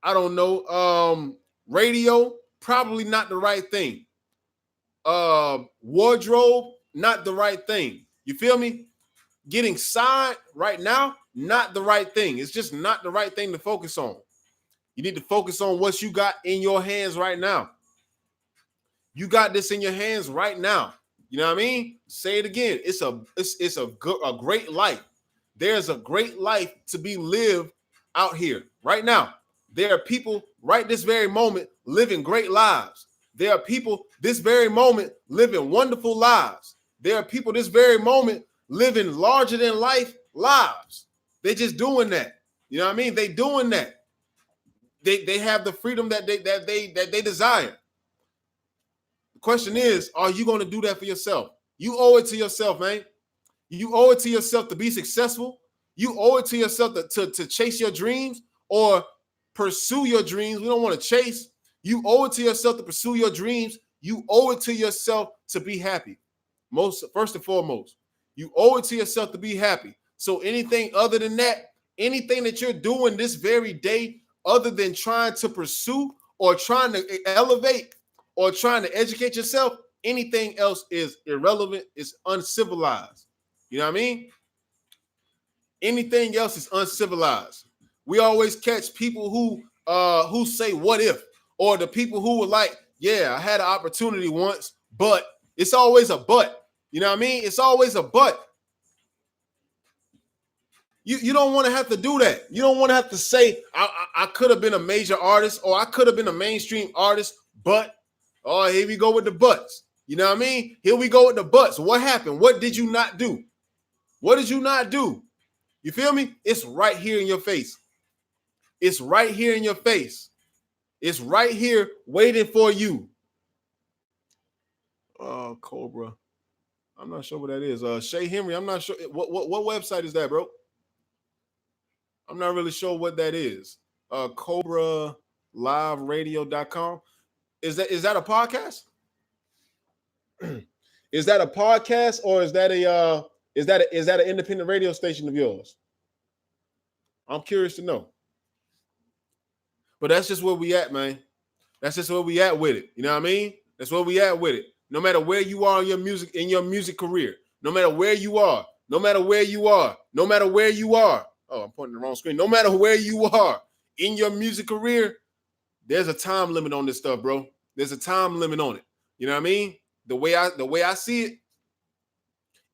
[SPEAKER 1] I don't know. Radio, probably not the right thing. Wardrobe, not the right thing. You feel me? Getting signed right now, not the right thing. It's just not the right thing to focus on. You need to focus on what you got in your hands right now. You got this in your hands right now. You know what I mean? Say it again. It's a great life. There's a great life to be lived out here right now. There are people right this very moment living great lives. There are people this very moment living wonderful lives. There are people this very moment living larger than life lives. They're just doing that. You know what I mean? They doing that. They have the freedom that they desire. The question is, are you going to do that for yourself? You owe it to yourself, man. You owe it to yourself to be successful. You owe it to yourself to chase your dreams or pursue your dreams. We don't want to chase. You owe it to yourself to pursue your dreams. You owe it to yourself to be happy. First and foremost, you owe it to yourself to be happy. So anything other than that, anything that you're doing this very day, other than trying to pursue or trying to elevate or trying to educate yourself, anything else is irrelevant, is uncivilized. You know what I mean? Anything else is uncivilized. We always catch people who say what if, or the people who were like, yeah, I had an opportunity once, but it's always a but. You know what I mean? It's always a but. You don't want to have to do that. You don't want to have to say, I could have been a major artist or I could have been a mainstream artist, but, oh, here we go with the buts. You know what I mean? Here we go with the buts. What happened? What did you not do? What did you not do? You feel me? It's right here in your face. It's right here in your face. It's right here waiting for you. Cobra. I'm not sure what that is. Shay Henry, I'm not sure. What website is that, bro? I'm not really sure what that is. CobraLiveRadio.com. Is that a podcast? Is that a podcast or is that an independent radio station of yours? I'm curious to know. But that's just where we at, man. That's just where we at with it. You know what I mean? That's where we at with it. No matter where you are in your music career, no matter where you are, no matter where you are, no matter where you are. Oh, I'm pointing the wrong screen. No matter where you are in your music career, there's a time limit on this stuff, bro. There's a time limit on it. You know what I mean? The way I see it,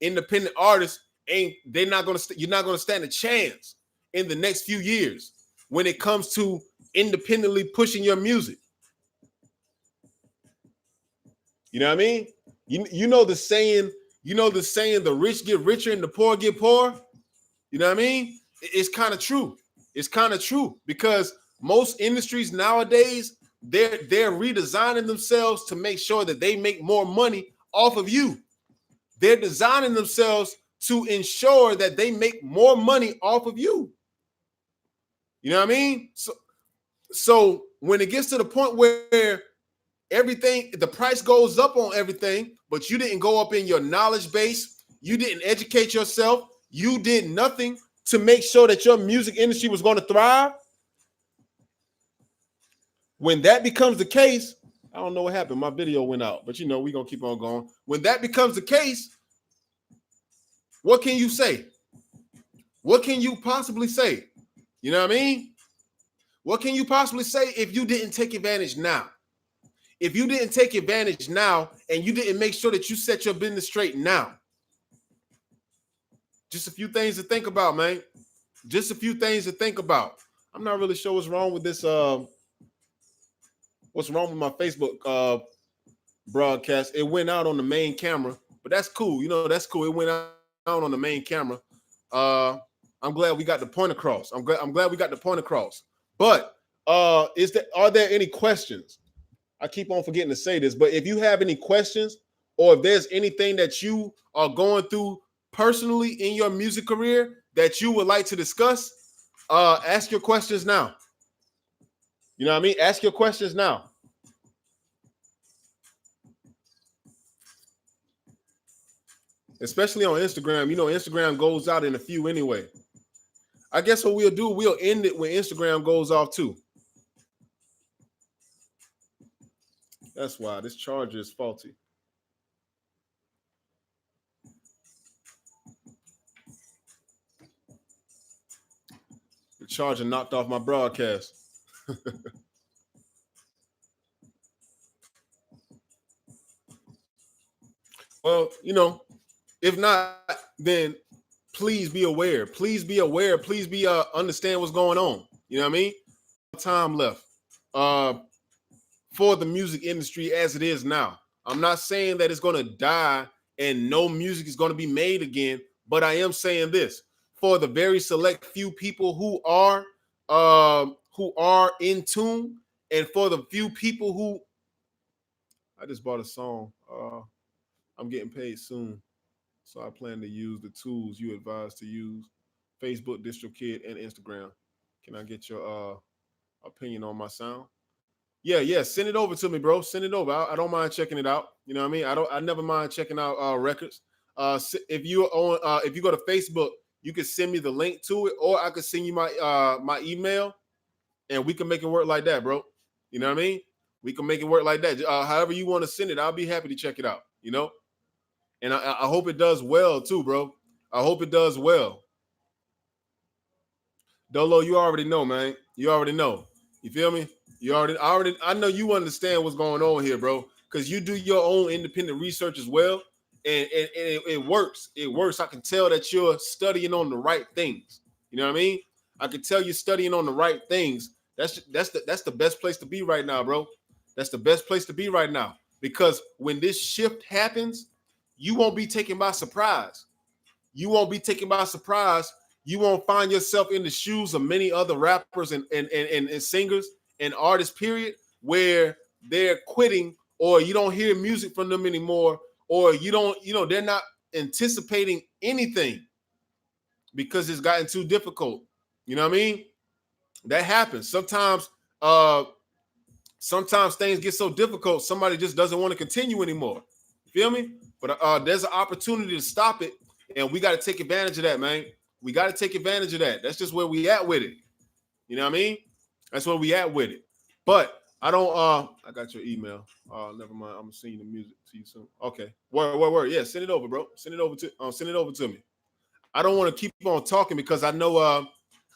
[SPEAKER 1] independent artists you're not gonna stand a chance in the next few years when it comes to independently pushing your music. You know what I mean? You know the saying, the rich get richer and the poor get poorer. You know what I mean? It's kind of true. It's kind of true because most industries nowadays, they're redesigning themselves to make sure that they make more money off of you. They're designing themselves to ensure that they make more money off of you. You know what I mean? So when it gets to the point where the price goes up on everything, but you didn't go up in your knowledge base, you didn't educate yourself, you did nothing to make sure that your music industry was going to thrive. When that becomes the case, I don't know what happened. My video went out, but we're going to keep on going. When that becomes the case, what can you say? What can you possibly say? You know what I mean? What can you possibly say if you didn't take advantage now? If you didn't take advantage now and you didn't make sure that you set your business straight now. Just a few things to think about, man. Just a few things to think about. I'm not really sure what's wrong with this. What's wrong with my Facebook broadcast? It went out on the main camera, but that's cool. You know, that's cool. It went out on the main camera. Uh, I'm glad we got the point across. I'm glad we got the point across. But are there any questions? I keep on forgetting to say this, but if you have any questions or if there's anything that you are going through personally in your music career that you would like to discuss, ask your questions now. You know what I mean? Ask your questions now. Especially on Instagram. You know, Instagram goes out in a few anyway. I guess what we'll do, we'll end it when Instagram goes off too. That's why this charger is faulty. The charger knocked off my broadcast. Well, you know, if not, then please be aware. Please be aware. Please be understand what's going on. You know what I mean? Time left uh for the music industry as it is now. I'm not saying that it's going to die and no music is going to be made again, but I am saying this for the very select few people who are in tune, and for the few people who I just bought a song. I'm getting paid soon. So I plan to use the tools you advise to use: Facebook, DistroKid, and Instagram. Can I get your opinion on my sound? Yeah, yeah. Send it over to me, bro. Send it over. I don't mind checking it out. You know what I mean? I never mind checking out records. If you go to Facebook, you can send me the link to it, or I could send you my email, and we can make it work like that, bro. You know what I mean? We can make it work like that. However you want to send it, I'll be happy to check it out. You know, and I hope it does well too, bro. I hope it does well. Dolo, you already know, man. You already know. You feel me? I know you understand what's going on here, bro. Because you do your own independent research as well. And it works. It works. I can tell that you're studying on the right things. You know what I mean? I can tell you're studying on the right things. That's the best place to be right now, bro. That's the best place to be right now. Because when this shift happens, you won't be taken by surprise. You won't be taken by surprise. You won't find yourself in the shoes of many other rappers and singers and artists, period, where they're quitting, or you don't hear music from them anymore, or they're not anticipating anything because it's gotten too difficult. You know what I mean? That happens. Sometimes things get so difficult, somebody just doesn't want to continue anymore. You feel me? But there's an opportunity to stop it, and we got to take advantage of that, man. We got to take advantage of that. That's just where we at with it. You know what I mean? That's where we at with it. But I don't I got your email. Never mind. I'm gonna send you the music to you soon. Okay. Word. Yeah, send it over, bro. Send it over to me. I don't want to keep on talking because I know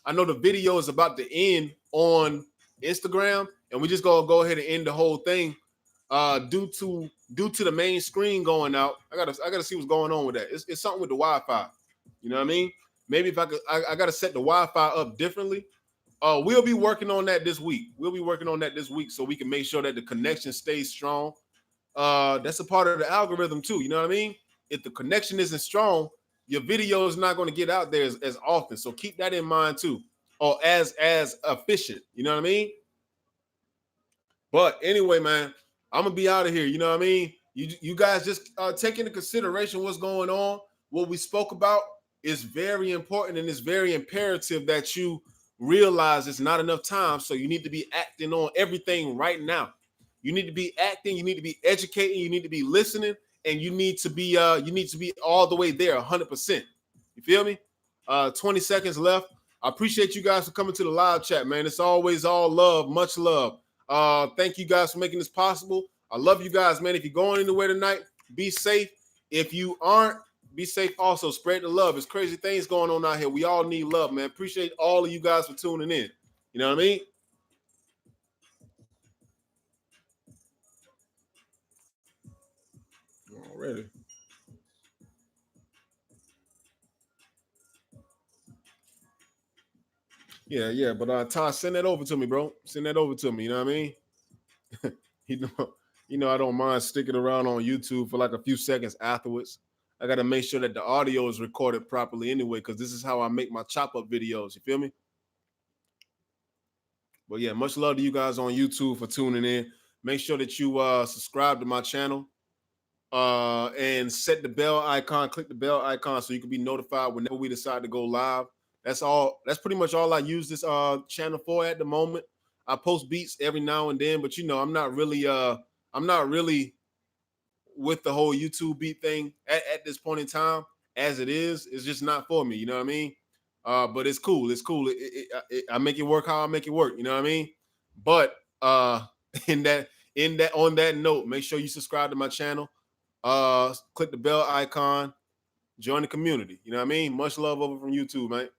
[SPEAKER 1] the video is about to end on Instagram, and we just gonna go ahead and end the whole thing due to the main screen going out. I gotta see what's going on with that. It's something with the Wi-Fi. You know what I mean? Maybe if I gotta set the Wi-Fi up differently. We'll be working on that this week. We'll be working on that this week so we can make sure that the connection stays strong. That's a part of the algorithm too. You know what I mean? If the connection isn't strong, your video is not going to get out there as often. So keep that in mind too, or as efficient. You know what I mean? But anyway, man, I'm gonna be out of here. You know what I mean? You guys just take into consideration what's going on. What we spoke about is very important, and it's very imperative that you realize it's not enough time. So you need to be acting on everything right now. You need to be acting. You need to be educating. You need to be listening, and you need to be all the way there, 100%. You feel me? 20 seconds left. I appreciate you guys for coming to the live chat, man. It's always all love, much love. Thank you guys for making this possible. I love you guys, man. If you're going anywhere tonight, be safe. If you aren't, be safe also. Spread the love. There's crazy things going on out here. We all need love, man. Appreciate all of you guys for tuning in. You know what I mean? Already. Yeah. But Ty, send that over to me, bro. Send that over to me. You know what I mean? You know, I don't mind sticking around on YouTube for like a few seconds afterwards. I got to make sure that the audio is recorded properly anyway, because this is how I make my chop up videos. You feel me? But yeah, much love to you guys on YouTube for tuning in. Make sure that you subscribe to my channel and set the bell icon, click the bell icon so you can be notified whenever we decide to go live. That's all. That's pretty much all I use this channel for at the moment. I post beats every now and then, but I'm not really with the whole YouTube beat thing at this point in time. As it is, it's just not for me. You know what I mean? But it's cool. It's cool. I make it work how I make it work. You know what I mean? But in that on that note, make sure you subscribe to my channel. Click the bell icon, join the community. You know what I mean? Much love over from YouTube, man.